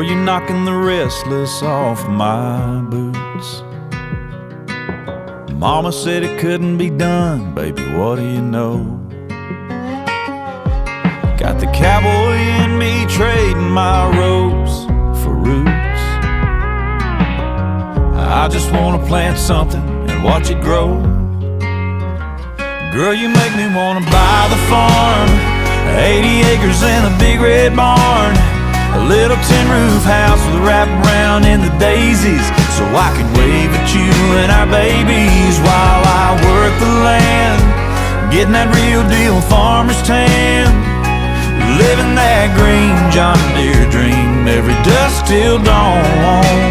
or you knocking the restless off my boots. Mama said it couldn't be done, baby, what do you know? Got the cowboy in me trading my ropes for roots. I just wanna plant something and watch it grow. Girl, you make me wanna buy the farm, 80 acres and a big red barn, a little tin roof house with a wraparound in the daisies, so I could wave at you and our babies while I work the land, getting that real deal farmer's tan, living that green John Deere dream every dusk till dawn.